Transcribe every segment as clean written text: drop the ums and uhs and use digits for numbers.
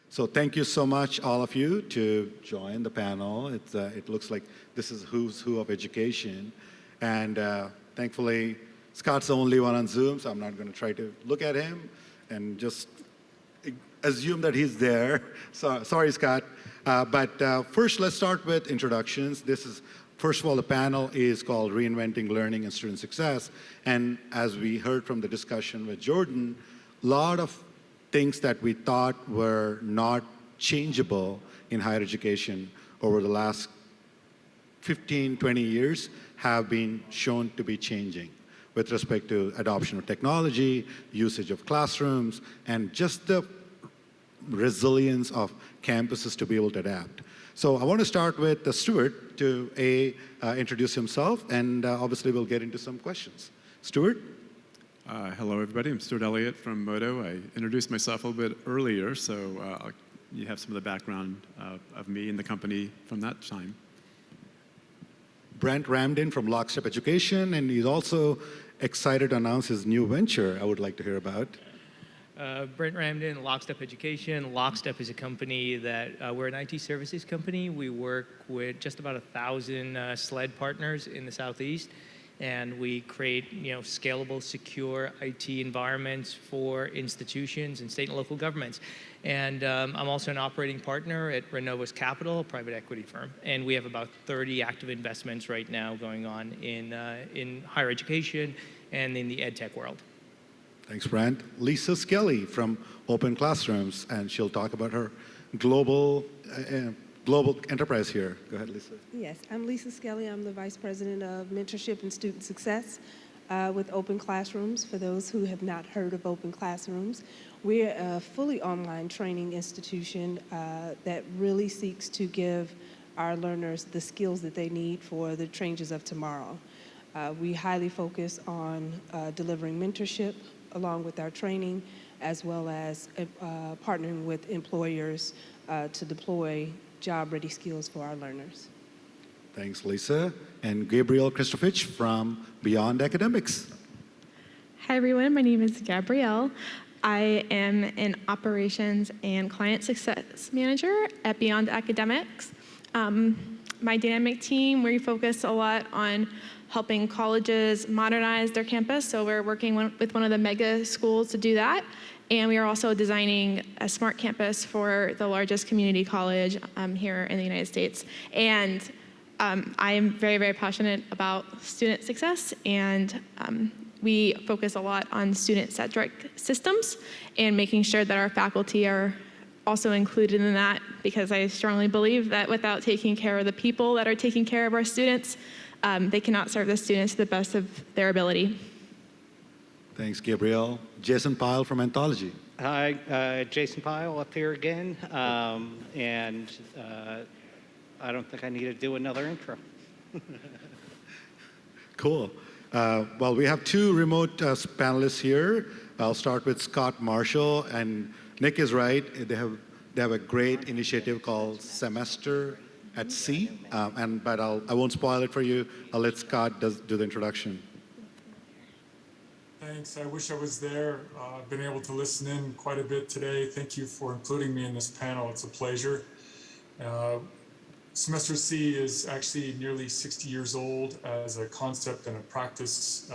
So thank you so much, all of you, to join the panel. It looks like this is who's who of education. And thankfully, Scott's the only one on Zoom, so I'm not going to try to look at him and just assume that he's there. So, sorry, Scott. But first, let's start with introductions. First of all, the panel is called Reinventing Learning and Student Success. And as we heard from the discussion with Jordan, a lot of things that we thought were not changeable in higher education over the last 15, 20 years have been shown to be changing with respect to adoption of technology, usage of classrooms, and just the resilience of campuses to be able to adapt. So I want to start with Stewart to introduce himself, and obviously we'll get into some questions. Stewart? Hello, everybody. I'm Stewart Elliott from Modo. I introduced myself a little bit earlier, so you have some of the background of me and the company from that time. Brent Ramdin from Lockstep Education, and he's also excited to announce his new venture I would like to hear about. Brent Ramden, Lockstep Education. Lockstep is a company that we're an IT services company. We work with just about 1,000 SLED partners in the Southeast, and we create scalable, secure IT environments for institutions and state and local governments. And I'm also an operating partner at Renovus Capital, a private equity firm, and we have about 30 active investments right now going on in higher education and in the ed tech world. Thanks, Brent. Lisa Skelly from Open Classrooms, and she'll talk about her global enterprise here. Go ahead, Lisa. Yes, I'm Lisa Skelly. I'm the Vice President of Mentorship and Student Success with Open Classrooms. For those who have not heard of Open Classrooms, we're a fully online training institution that really seeks to give our learners the skills that they need for the changes of tomorrow. We highly focus on delivering mentorship along with our training, as well as partnering with employers to deploy job-ready skills for our learners. Thanks, Lisa. And Gabrielle Kristofich from Beyond Academics. Hi, everyone. My name is Gabrielle. I am an operations and client success manager at Beyond Academics. My dynamic team, we focus a lot on helping colleges modernize their campus. So we're working with one of the mega schools to do that. And we are also designing a smart campus for the largest community college here in the United States. And I am very, very passionate about student success, and we focus a lot on student-centric systems and making sure that our faculty are also included in that, because I strongly believe that without taking care of the people that are taking care of our students, they cannot serve the students to the best of their Thanks, Gabrielle. Jason Pyle from Anthology. Hi, Jason Pyle up here again, and I don't think I need to do another intro. Cool. Well, we have two remote panelists here. I'll start with Scott Marshall, and Nick is right. They have a great initiative called Semester at Sea, but I won't spoil it for you. I'll let Scott do the introduction. Thanks. I wish I was there. I've been able to listen in quite a bit today. Thank you for including me in this panel. It's a pleasure. Semester C is actually nearly 60 years old as a concept and a practice.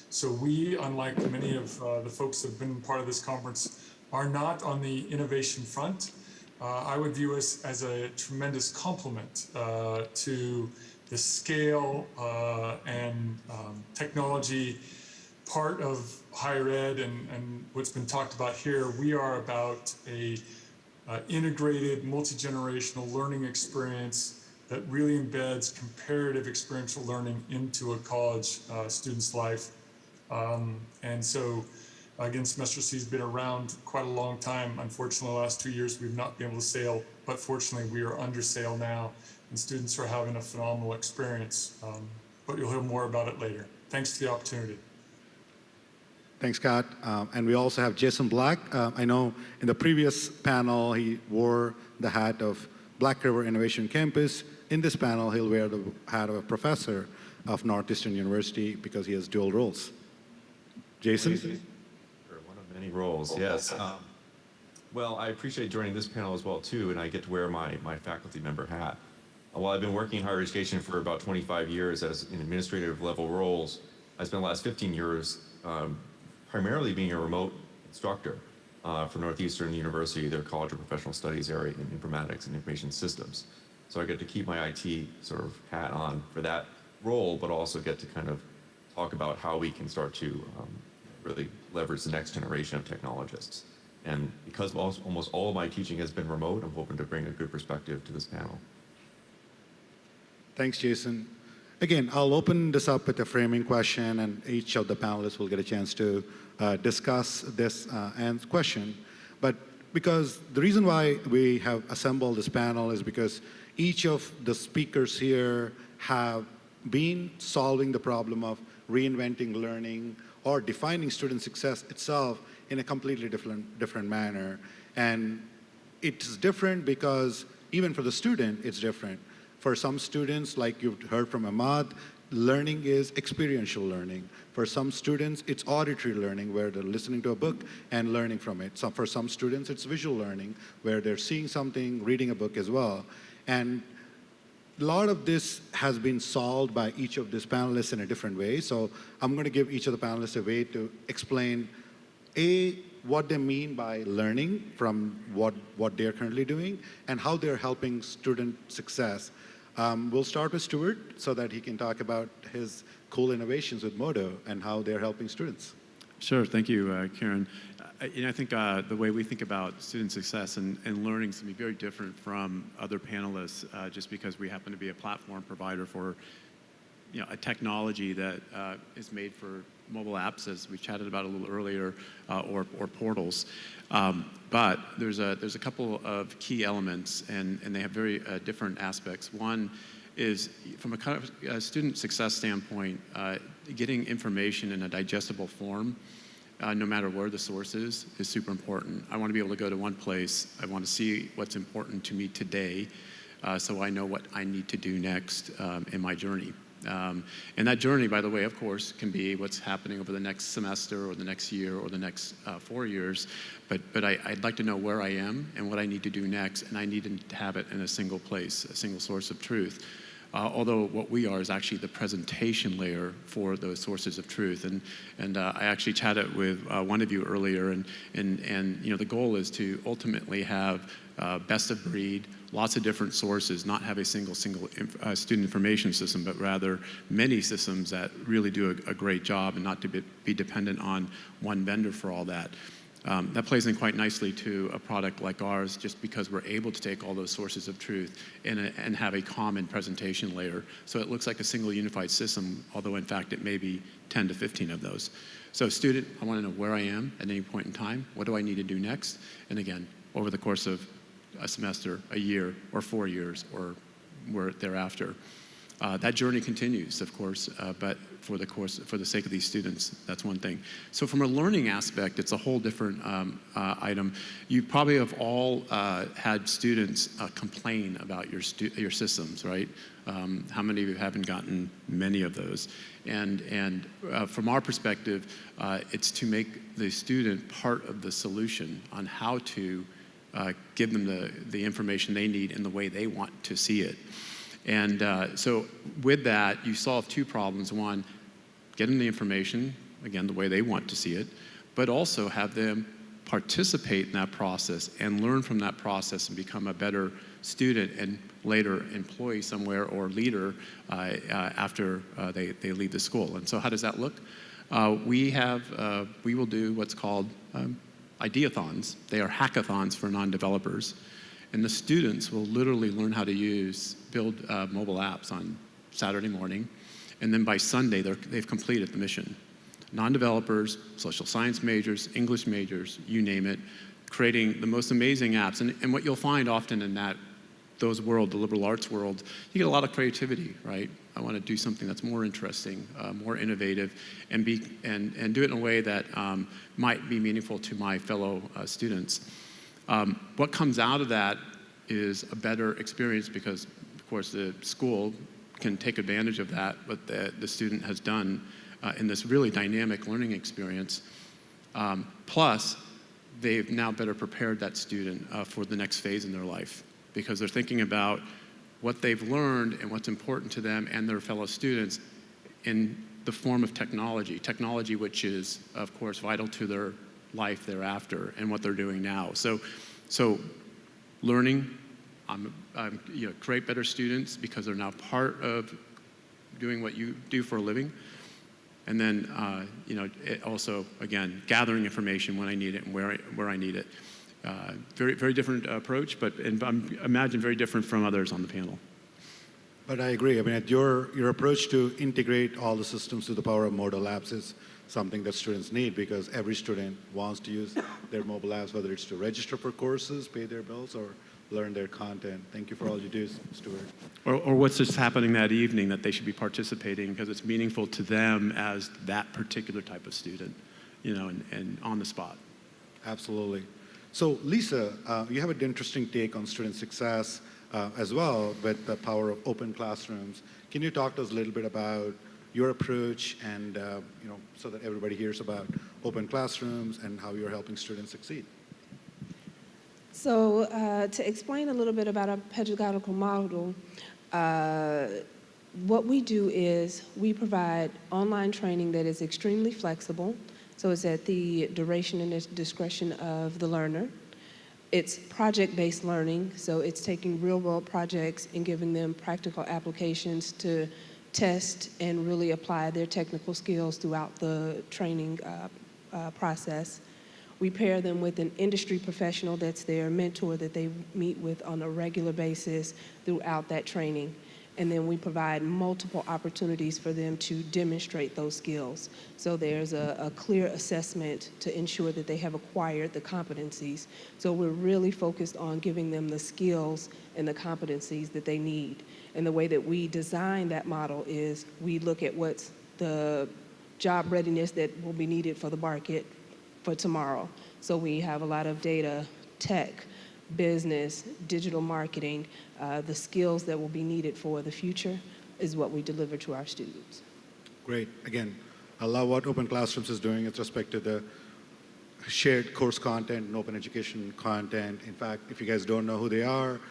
So we, unlike many of the folks that have been part of this conference, are not on the innovation front. I would view us as a tremendous complement to the scale and technology part of higher ed and what's been talked about here. We are about a integrated multi-generational learning experience that really embeds comparative experiential learning into a college student's life. And so again, Semester C has been around quite a long time. Unfortunately, the last 2 years we've not been able to sail, but fortunately we are under sail now, and students are having a phenomenal experience. But you'll hear more about it later. Thanks for the opportunity. Thanks, Scott. And we also have Jason Black. I know in the previous panel, he wore the hat of Black River Innovation Campus. In this panel, he'll wear the hat of a professor of Northeastern University because he has dual roles. Jason? One of many roles, yes. Well, I appreciate joining this panel as well, too, and I get to wear my faculty member hat. While I've been working in higher education for about 25 years as in administrative level roles, I spent the last 15 years primarily being a remote instructor for Northeastern University, their College of Professional Studies area in informatics and information systems. So I get to keep my IT sort of hat on for that role, but also get to kind of talk about how we can start to really leverage the next generation of technologists. And because almost all of my teaching has been remote, I'm hoping to bring a good perspective to this panel. Thanks, Jason. Again, I'll open this up with a framing question, and each of the panelists will get a chance to discuss this question. But because the reason why we have assembled this panel is because each of the speakers here have been solving the problem of reinventing learning or defining student success itself in a completely different manner. And it's different because even for the student, it's different. For some students, like you've heard from Ahmad, learning is experiential learning. For some students, it's auditory learning, where they're listening to a book and learning from it. So for some students, it's visual learning, where they're seeing something, reading a book as well. And a lot of this has been solved by each of these panelists in a different way. So I'm going to give each of the panelists a way to explain what they mean by learning from what they're currently doing and how they're helping student success. We'll start with Stewart so that he can talk about his cool innovations with Modo and how they're helping students. Sure, thank you, Karen. I think the way we think about student success and learning is going to be very different from other panelists just because we happen to be a platform provider for a technology that is made for mobile apps, as we chatted about a little earlier, or portals. But there's a couple of key elements, and they have very different aspects. One is, from a kind of student success standpoint, getting information in a digestible form, no matter where the source is super important. I want to be able to go to one place. I want to see what's important to me today, so I know what I need to do next in my journey. And that journey, by the way, of course, can be what's happening over the next semester or the next year or the next 4 years. But I'd like to know where I am and what I need to do next, and I need to have it in a single place, a single source of truth. Although what we are is actually the presentation layer for those sources of truth. And I actually chatted with one of you earlier, and the goal is to ultimately have best of breed, lots of different sources, not have a single student information system, but rather many systems that really do a great job, and not to be dependent on one vendor for all that. That plays in quite nicely to a product like ours, just because we're able to take all those sources of truth and have a common presentation layer. So it looks like a single unified system, although in fact it may be 10 to 15 of those. So student, I want to know where I am at any point in time. What do I need to do next? And again, over the course of a semester, a year, or 4 years, or thereafter. That journey continues, of course, but for the sake of these students, that's one thing. So from a learning aspect, it's a whole different item. You probably have all had students complain about your systems, right? How many of you haven't gotten many of those? And from our perspective, it's to make the student part of the solution on how to give them the information they need in the way they want to see it. And so with that, you solve two problems. One, get them the information, again, the way they want to see it, but also have them participate in that process and learn from that process and become a better student and later employee somewhere or leader after they leave the school. And so how does that look? We will do what's called ideathons. They are hackathons for non-developers. And the students will literally learn how to build mobile apps on Saturday morning. And then by Sunday, they've completed the mission. Non-developers, social science majors, English majors, you name it, creating the most amazing apps. And what you'll find often in the liberal arts world, you get a lot of creativity, right? I want to do something that's more interesting, more innovative, and do it in a way that might be meaningful to my fellow students. What comes out of that is a better experience because, of course, the school can take advantage of that, what the student has done in this really dynamic learning experience. Plus, they've now better prepared that student for the next phase in their life, because they're thinking about what they've learned and what's important to them and their fellow students in the form of technology which is, of course, vital to their life thereafter and what they're doing now. So learning, create better students because they're now part of doing what you do for a living. And then, it also, again, gathering information when I need it and where I need it. Very, very different approach, but I'm imagine very different from others on the panel. But I agree. I mean, your approach to integrate all the systems to the power of Modo Labs is something that students need, because every student wants to use their mobile apps, whether it's to register for courses, pay their bills, or learn their content. Thank you for all you do, Stewart. Or what's just happening that evening that they should be participating because it's meaningful to them as that particular type of student, and on the spot. Absolutely. So Lisa, you have an interesting take on student success as well with the power of open classrooms. Can you talk to us a little bit about your approach and, so that everybody hears about open classrooms and how you're helping students succeed? So to explain a little bit about our pedagogical model, what we do is we provide online training that is extremely flexible. So it's at the duration and discretion of the learner. It's project-based learning, so it's taking real-world projects and giving them practical applications to test and really apply their technical skills throughout the training process. We pair them with an industry professional that's their mentor that they meet with on a regular basis throughout that training. And then we provide multiple opportunities for them to demonstrate those skills. So there's a clear assessment to ensure that they have acquired the competencies. So we're really focused on giving them the skills and the competencies that they need. And the way that we design that model is we look at what's the job readiness that will be needed for the market for tomorrow. So we have a lot of data, tech, business, digital marketing, the skills that will be needed for the future is what we deliver to our students. Great. Again, I love what Open Classrooms is doing with respect to the shared course content and open education content. In fact, if you guys don't know who they are,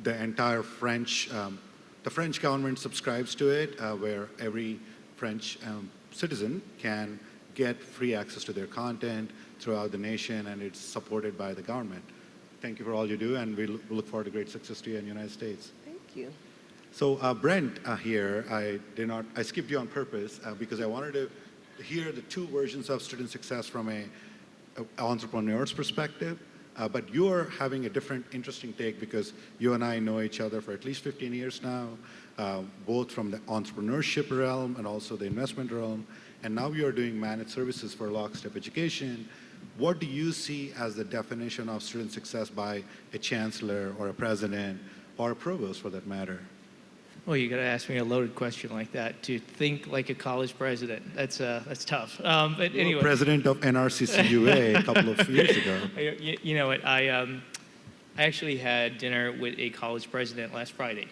the entire the French government subscribes to it, where every French citizen can get free access to their content throughout the nation, and it's supported by the government. Thank you for all you do, and we look forward to great success to you in the United States. Thank you. So Brent here, I skipped you on purpose because I wanted to hear the two versions of student success from an entrepreneur's perspective, but you're having a different, interesting take because you and I know each other for at least 15 years now, both from the entrepreneurship realm and also the investment realm, and now you're doing managed services for Lockstep Education. What do you see as the definition of student success by a chancellor or a president or a provost for that matter? Well, you got to ask me a loaded question like that. To think like a college president, that's tough. But You anyway, were president of NRCCUA a couple of years ago. You know what? I actually had dinner with a college president last Friday,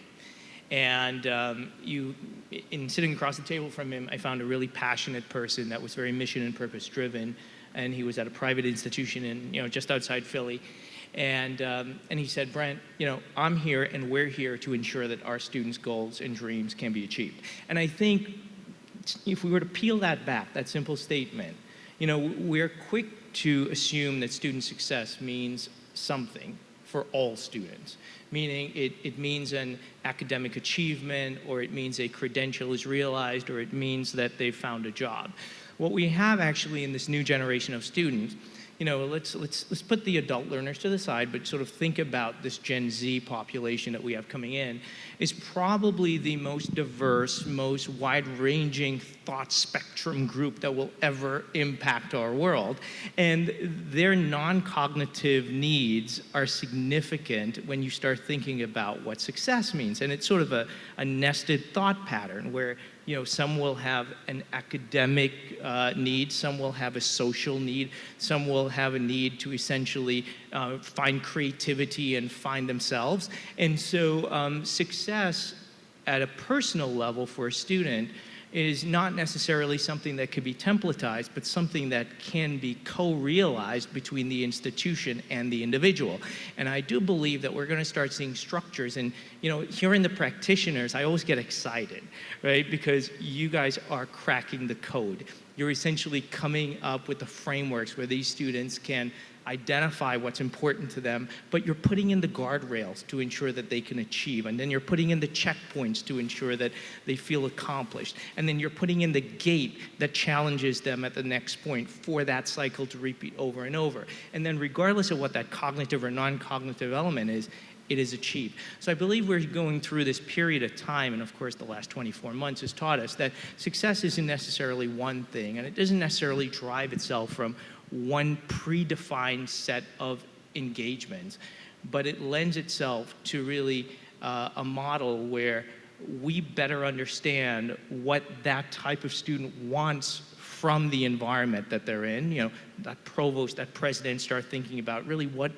and in sitting across the table from him, I found a really passionate person that was very mission and purpose driven. And he was at a private institution in, just outside Philly. And he said, Brent, I'm here and we're here to ensure that our students' goals and dreams can be achieved. And I think if we were to peel that back, that simple statement, we're quick to assume that student success means something for all students, meaning it means an academic achievement, or it means a credential is realized, or it means that they've found a job. What we have actually in this new generation of students, let's put the adult learners to the side, but sort of think about this Gen Z population that we have coming in, is probably the most diverse, most wide-ranging thought spectrum group that will ever impact our world. And their non-cognitive needs are significant when you start thinking about what success means. And it's sort of a nested thought pattern where some will have an academic need, some will have a social need, some will have a need to essentially find creativity and find themselves. And so success at a personal level for a student is not necessarily something that could be templatized, but something that can be co-realized between the institution and the individual. And I do believe that we're going to start seeing structures. And hearing the practitioners, I always get excited, right? Because you guys are cracking the code. You're essentially coming up with the frameworks where these students can identify what's important to them, but you're putting in the guardrails to ensure that they can achieve, and then you're putting in the checkpoints to ensure that they feel accomplished, and then you're putting in the gate that challenges them at the next point for that cycle to repeat over and over. And then regardless of what that cognitive or non-cognitive element is, it is achieved. So I believe we're going through this period of time, and of course the last 24 months has taught us that success isn't necessarily one thing, and it doesn't necessarily drive itself from one predefined set of engagements, but it lends itself to really a model where we better understand what that type of student wants from the environment that they're in. That provost, that president start thinking about really what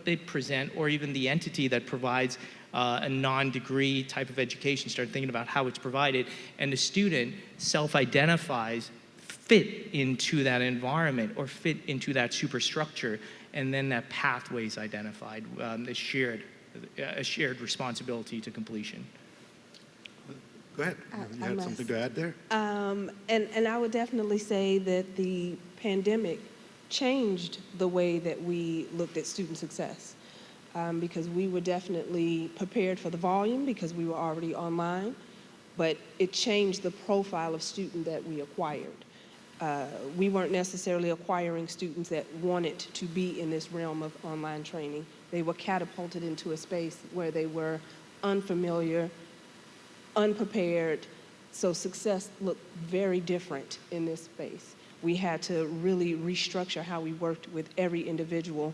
they present, or even the entity that provides a non-degree type of education, start thinking about how it's provided, and the student self-identifies fit into that environment or fit into that superstructure, and then that pathway is identified, a shared responsibility to completion. Go ahead. You had something to add there? And I would definitely say that the pandemic changed the way that we looked at student success, because we were definitely prepared for the volume because we were already online, but it changed the profile of student that we acquired. We weren't necessarily acquiring students that wanted to be in this realm of online training. They were catapulted into a space where they were unfamiliar, unprepared, so success looked very different in this space. We had to really restructure how we worked with every individual.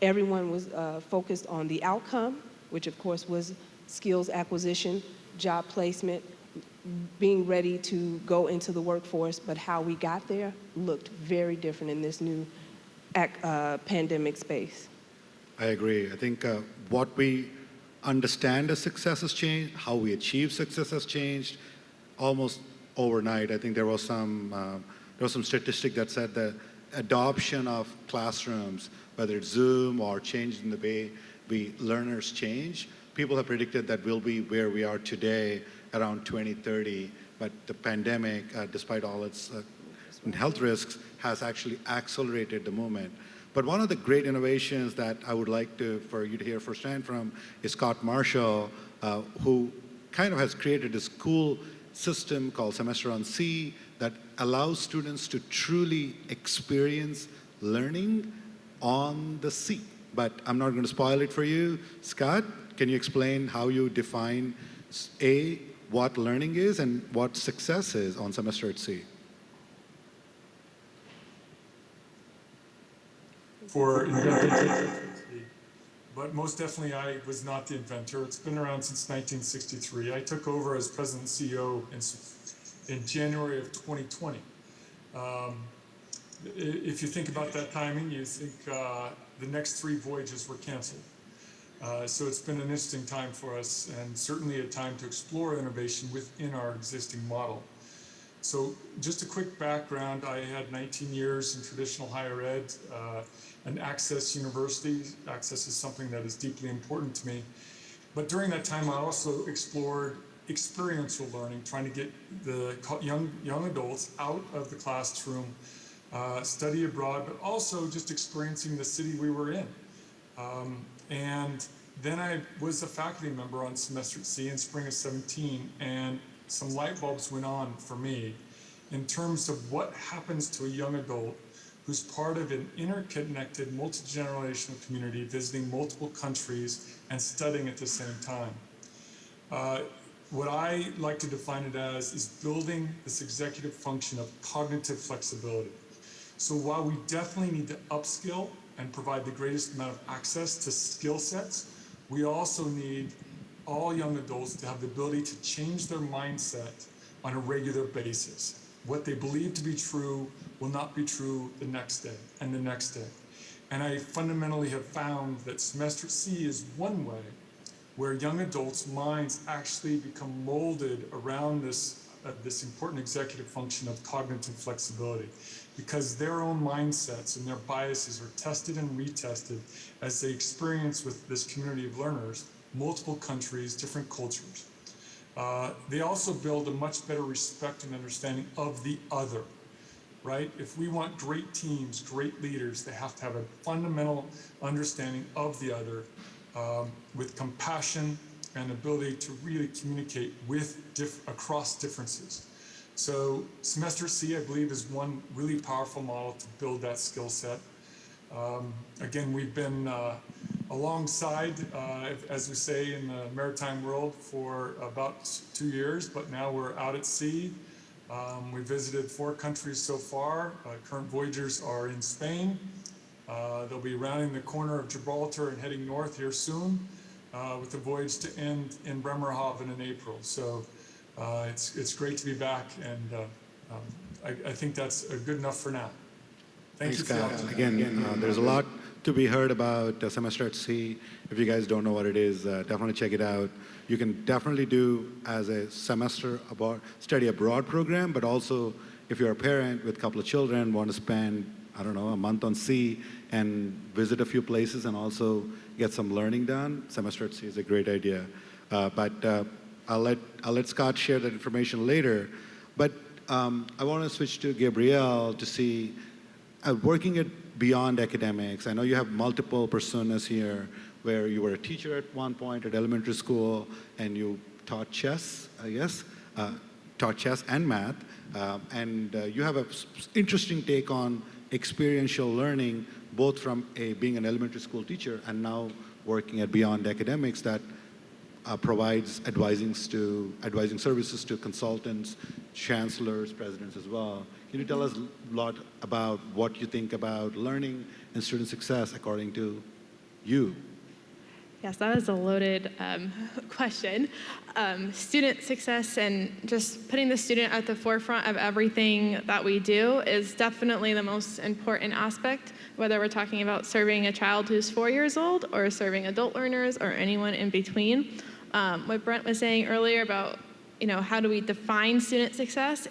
Everyone was focused on the outcome, which of course was skills acquisition, job placement, being ready to go into the workforce, but how we got there looked very different in this new pandemic space. I agree. I think what we understand as success has changed, how we achieve success has changed almost overnight. I think there was some statistic that said the adoption of classrooms, whether it's Zoom or change in the way learners change, people have predicted that we'll be where we are today around 2030, but the pandemic, despite all its health risks, has actually accelerated the movement. But one of the great innovations that I would like for you to hear firsthand from is Scott Marshall, who kind of has created this cool system called Semester on Sea that allows students to truly experience learning on the sea. But I'm not going to spoil it for you. Scott, can you explain how you define what learning is and what success is on Semester at Sea? For inventing, but most definitely I was not the inventor. It's been around since 1963. I took over as president and CEO in January of 2020. If you think about that timing, you think the next 3 voyages were canceled. So it's been an interesting time for us, and certainly a time to explore innovation within our existing model. So just a quick background, I had 19 years in traditional higher ed, an Access University. Access is something that is deeply important to me. But during that time, I also explored experiential learning, trying to get the young adults out of the classroom, study abroad, but also just experiencing the city we were in. And then I was a faculty member on Semester at Sea in spring of 17, and some light bulbs went on for me in terms of what happens to a young adult who's part of an interconnected multi-generational community, visiting multiple countries and studying at the same time. What I like to define it as is building this executive function of cognitive flexibility. So while we definitely need to upskill and provide the greatest amount of access to skill sets, we also need all young adults to have the ability to change their mindset on a regular basis. What they believe to be true will not be true the next day and the next day. And I fundamentally have found that Semester at Sea is one way where young adults' minds actually become molded around this this important executive function of cognitive flexibility, because their own mindsets and their biases are tested and retested as they experience with this community of learners, multiple countries, different cultures. They also build a much better respect and understanding of the other, right? If we want great teams, great leaders, they have to have a fundamental understanding of the other with compassion and ability to really communicate with across differences. So semester C, I believe, is one really powerful model to build that skill set. Again, we've been alongside, as we say in the maritime world, for about 2 years, but now we're out at sea. We visited 4 countries so far. Current voyagers are in Spain. They'll be rounding the corner of Gibraltar and heading north here soon, with the voyage to end in Bremerhaven in April. So it's great to be back, and I think that's good enough for now. Thanks, Scott. Again, there's a lot to be heard about semester at sea. If you guys don't know what it is, definitely check it out. You can definitely do as a semester study abroad program, but also if you're a parent with a couple of children, want to spend, I don't know, a month on sea and visit a few places and also get some learning done, semester at sea is a great idea. But I'll let Scott share that information later. But I want to switch to Gabrielle to see, working at beyond academics, I know you have multiple personas here, where you were a teacher at one point at elementary school, and you taught chess, I guess, taught chess and math, and you have an interesting take on experiential learning, both from being an elementary school teacher and now working at Beyond Academics that provides advising services to consultants, chancellors, presidents as well. Can you tell us a lot about what you think about learning and student success according to you? Yes, that is a loaded question. Student success and just putting the student at the forefront of everything that we do is definitely the most important aspect, whether we're talking about serving a child who's 4 years old or serving adult learners or anyone in between. What Brent was saying earlier about, how do we define student success?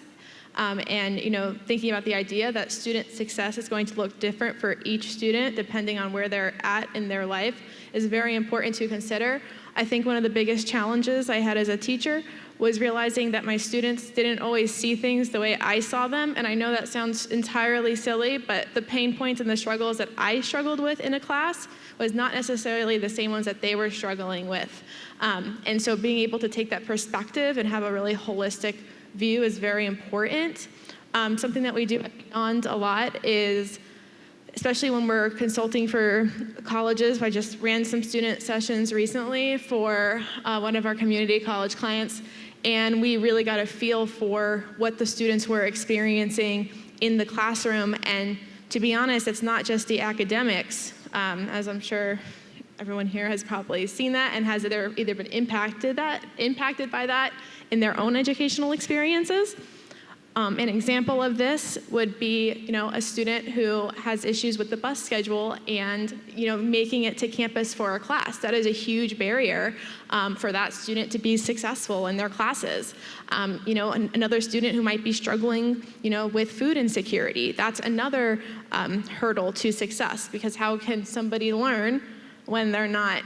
And thinking about the idea that student success is going to look different for each student depending on where they're at in their life is very important to consider. I think one of the biggest challenges I had as a teacher was realizing that my students didn't always see things the way I saw them. And I know that sounds entirely silly, but the pain points and the struggles that I struggled with in a class was not necessarily the same ones that they were struggling with. And so being able to take that perspective and have a really holistic view is very important. Something that we do at Beyond a lot is, especially when we're consulting for colleges, I just ran some student sessions recently for one of our community college clients, and we really got a feel for what the students were experiencing in the classroom. And to be honest, it's not just the academics, as I'm sure everyone here has probably seen that and has either been impacted by that in their own educational experiences. An example of this would be, a student who has issues with the bus schedule and, making it to campus for a class. That is a huge barrier for that student to be successful in their classes. Another student who might be struggling, with food insecurity. That's another hurdle to success, because how can somebody learn when they're not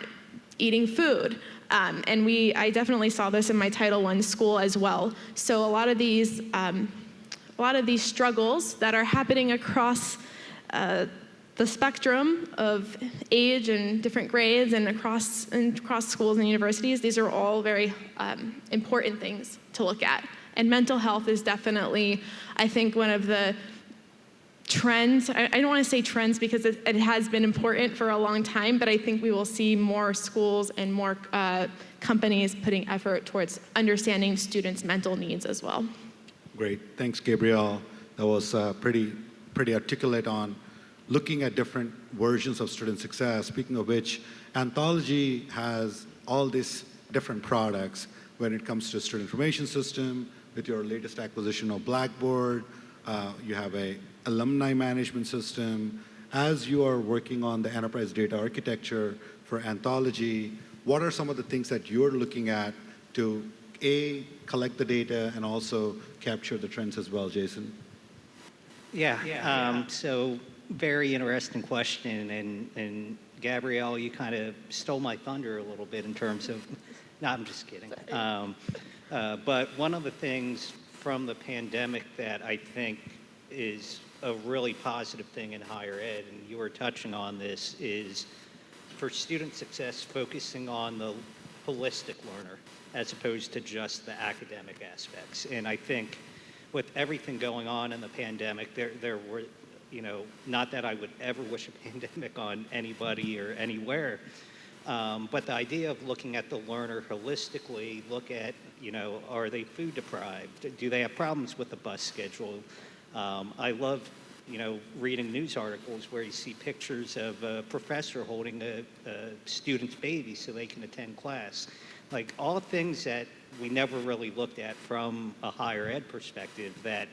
eating food? And I definitely saw this in my Title I school as well. So a lot of these struggles that are happening across the spectrum of age and different grades and across schools and universities, these are all very important things to look at. And mental health is definitely, I think, one of the trends. I don't want to say trends because it has been important for a long time, but I think we will see more schools and more companies putting effort towards understanding students' mental needs as well. Great, thanks, Gabrielle. That was pretty articulate on looking at different versions of student success. Speaking of which, Anthology has all these different products when it comes to student information system. With your latest acquisition of Blackboard, you have a alumni management system. As you are working on the enterprise data architecture for Anthology, what are some of the things that you're looking at to collect the data and also capture the trends as well, Jason? Yeah, so very interesting question, and Gabrielle, you kind of stole my thunder a little bit in terms of, no, I'm just kidding. But one of the things from the pandemic that I think is a really positive thing in higher ed, and you were touching on this, is for student success focusing on the holistic learner as opposed to just the academic aspects. And I think with everything going on in the pandemic, there were, not that I would ever wish a pandemic on anybody or anywhere, but the idea of looking at the learner holistically, look at, are they food deprived? Do they have problems with the bus schedule? I love, reading news articles where you see pictures of a professor holding a student's baby so they can attend class. Like all things that we never really looked at from a higher ed perspective that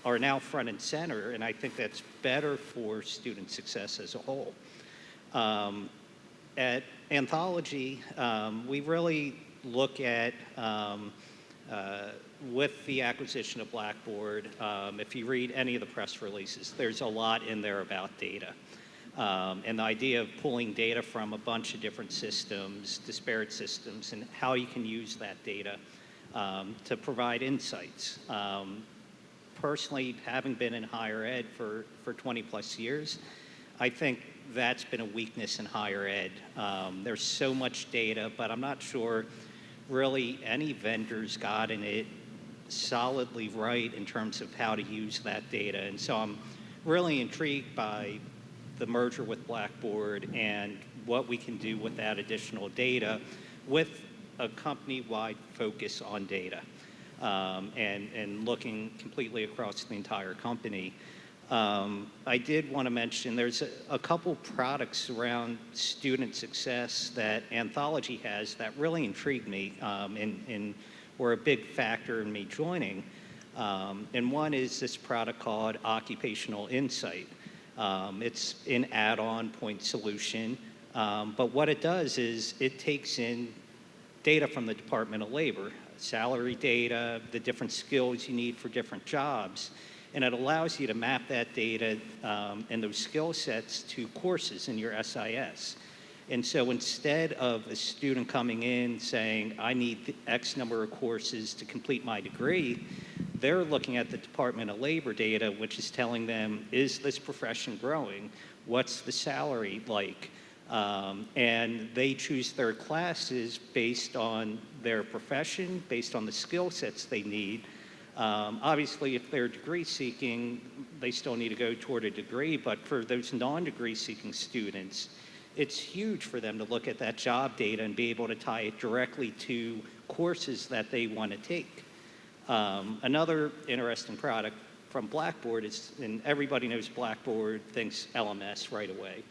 are now front and center, and I think that's better for student success as a whole. At Anthology, we really look at, with the acquisition of Blackboard, if you read any of the press releases, there's a lot in there about data. And the idea of pulling data from a bunch of different systems, disparate systems, and how you can use that data to provide insights. Personally, having been in higher ed for 20 plus years, I think that's been a weakness in higher ed. There's so much data, but I'm not sure really any vendors gotten it solidly right in terms of how to use that data. And so I'm really intrigued by the merger with Blackboard and what we can do with that additional data with a company-wide focus on data and looking completely across the entire company. I did want to mention there's a couple products around student success that Anthology has that really intrigued me and were a big factor in me joining. And one is this product called Occupational Insight. It's an add-on point solution, but what it does is it takes in data from the Department of Labor, salary data, the different skills you need for different jobs, and it allows you to map that data and those skill sets to courses in your SIS. And so instead of a student coming in saying, I need X number of courses to complete my degree, they're looking at the Department of Labor data, which is telling them, is this profession growing? What's the salary like? And they choose their classes based on their profession, based on the skill sets they need. Obviously, if they're degree seeking, they still need to go toward a degree, but for those non-degree seeking students, it's huge for them to look at that job data and be able to tie it directly to courses that they want to take. Another interesting product from Blackboard is, and everybody knows Blackboard thinks LMS right away,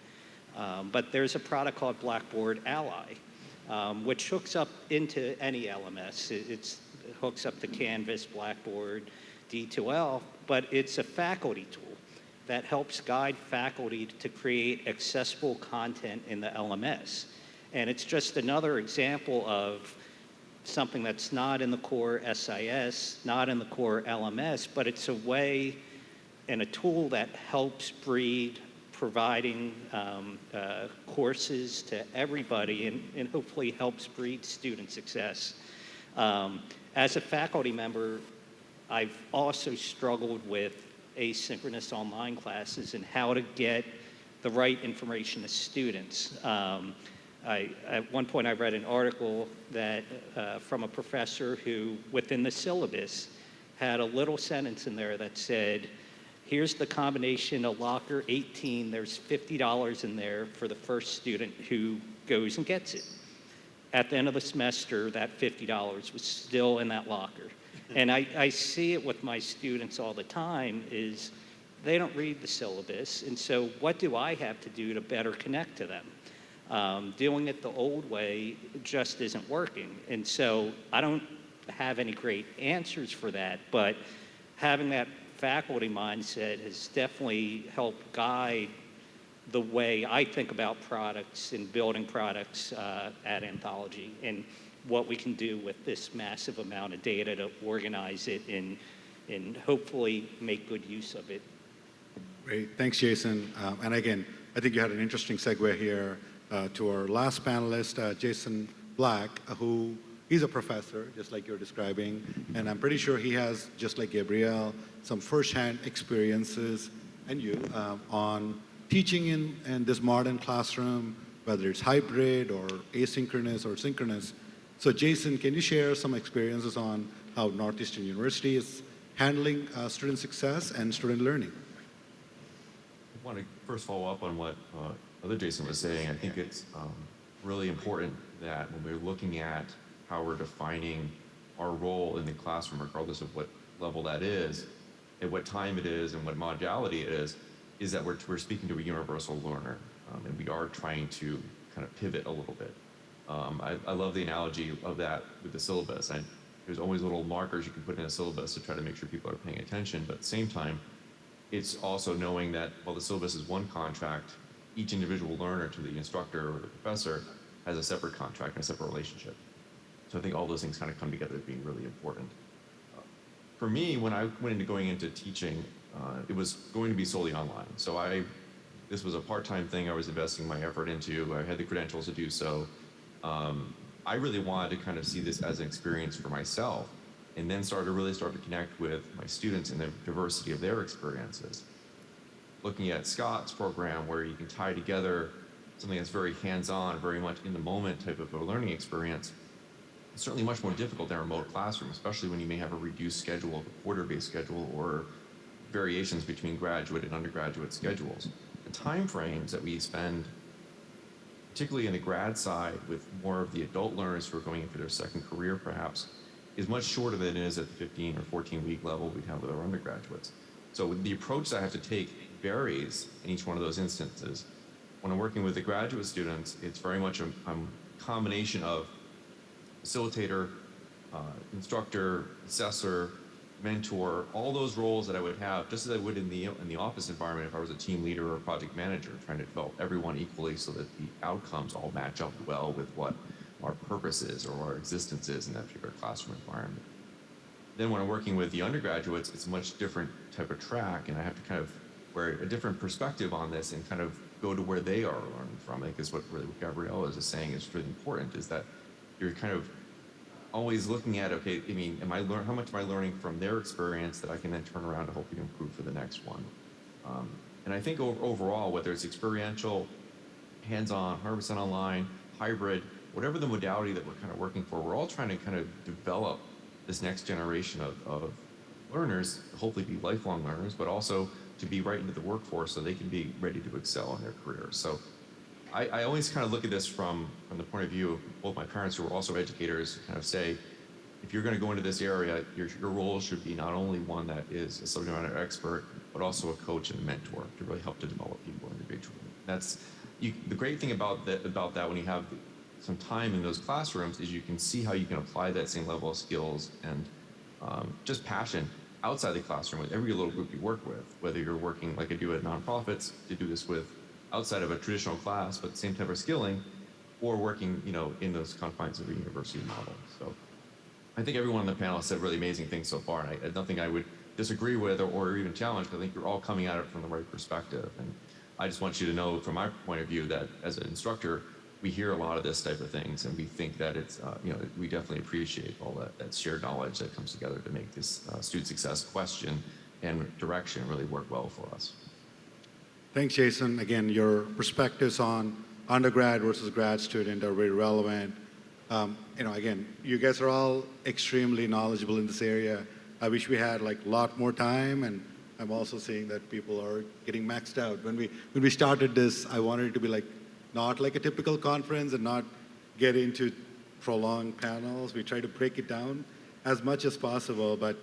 but there's a product called Blackboard Ally, which hooks up into any LMS. It hooks up to Canvas, Blackboard, D2L, but it's a faculty tool that helps guide faculty to create accessible content in the LMS. And it's just another example of something that's not in the core SIS, not in the core LMS, but it's a way and a tool that helps breed providing courses to everybody and hopefully helps breed student success. As a faculty member, I've also struggled with asynchronous online classes and how to get the right information to students. At one point I read an article that from a professor who within the syllabus had a little sentence in there that said, here's the combination of locker 18, there's $50 in there for the first student who goes and gets it. At the end of the semester, that $50 was still in that locker. And I see it with my students all the time is they don't read the syllabus. And so what do I have to do to better connect to them? Doing it the old way just isn't working. And so I don't have any great answers for that, but having that faculty mindset has definitely helped guide the way I think about products and building products at Anthology, and what we can do with this massive amount of data to organize it and hopefully make good use of it. Great. Thanks, Jason. And again, I think you had an interesting segue here to our last panelist, Jason Black, who he's a professor, just like you're describing, and I'm pretty sure he has, just like Gabrielle, some firsthand experiences, and you, on teaching in this modern classroom, whether it's hybrid or asynchronous or synchronous. So Jason, can you share some experiences on how Northeastern University is handling student success and student learning? I want to first follow up on what other Jason was saying. I think it's really important that when we're looking at how we're defining our role in the classroom, regardless of what level that is, at what time it is, and what modality it is that we're speaking to a universal learner, and we are trying to kind of pivot a little bit. I love the analogy of that with the syllabus. There's always little markers you can put in a syllabus to try to make sure people are paying attention, but at the same time, it's also knowing that while the syllabus is one contract, each individual learner to the instructor or the professor has a separate contract and a separate relationship. So I think all those things kind of come together as being really important. For me, when I went into going into teaching, it was going to be solely online. So this was a part-time thing I was investing my effort into. I had the credentials to do so. I really wanted to kind of see this as an experience for myself, and then really start to connect with my students and the diversity of their experiences. Looking at Scott's program, where you can tie together something that's very hands-on, very much in the moment type of a learning experience, it's certainly much more difficult in a remote classroom, especially when you may have a reduced schedule, a quarter-based schedule, or variations between graduate and undergraduate schedules. The time frames that we spend, particularly in the grad side, with more of the adult learners who are going in for their second career perhaps, is much shorter than it is at the 15 or 14-week level we'd have with our undergraduates. So the approach that I have to take varies in each one of those instances. When I'm working with the graduate students, it's very much a combination of facilitator, instructor, assessor, mentor, all those roles that I would have, just as I would in the office environment if I was a team leader or a project manager, trying to develop everyone equally so that the outcomes all match up well with what our purpose is or our existence is in that particular classroom environment. Then when I'm working with the undergraduates, it's a much different type of track, and I have to kind of wear a different perspective on this and kind of go to where they are learning from. I think is what really Gabrielle is saying is really important, is that you're kind of always looking at, okay, I mean, how much am I learning from their experience that I can then turn around to hopefully improve for the next one? And I think overall, whether it's experiential, hands-on, 100% online, hybrid, whatever the modality that we're kind of working for, we're all trying to kind of develop this next generation of learners, hopefully be lifelong learners, but also to be right into the workforce so they can be ready to excel in their careers. So I always kind of look at this from the point of view of both my parents, who are also educators, kind of say, if you're going to go into this area, your role should be not only one that is a subject matter expert, but also a coach and a mentor to really help to develop people individually. The great thing about that when you have some time in those classrooms is you can see how you can apply that same level of skills and just passion outside the classroom with every little group you work with, whether you're working like I do at nonprofits to do this with outside of a traditional class, but the same type of skilling, or working, in those confines of a university model. So I think everyone on the panel has said really amazing things so far, and nothing I would disagree with or even challenge. I think you're all coming at it from the right perspective. And I just want you to know from my point of view that as an instructor, we hear a lot of this type of things, and we think that it's, we definitely appreciate all that shared knowledge that comes together to make this student success question and direction really work well for us. Thanks, Jason. Again, your perspectives on undergrad versus grad student are very relevant. Again, you guys are all extremely knowledgeable in this area. I wish we had a lot more time, and I'm also seeing that people are getting maxed out. When we started this, I wanted it to be not like a typical conference and not get into prolonged panels. We try to break it down as much as possible, but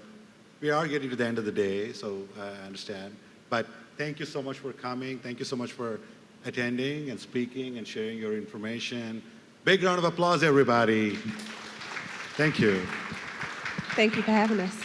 we are getting to the end of the day, so I understand. But thank you so much for coming. Thank you so much for attending and speaking and sharing your information. Big round of applause, everybody. Thank you. Thank you for having us.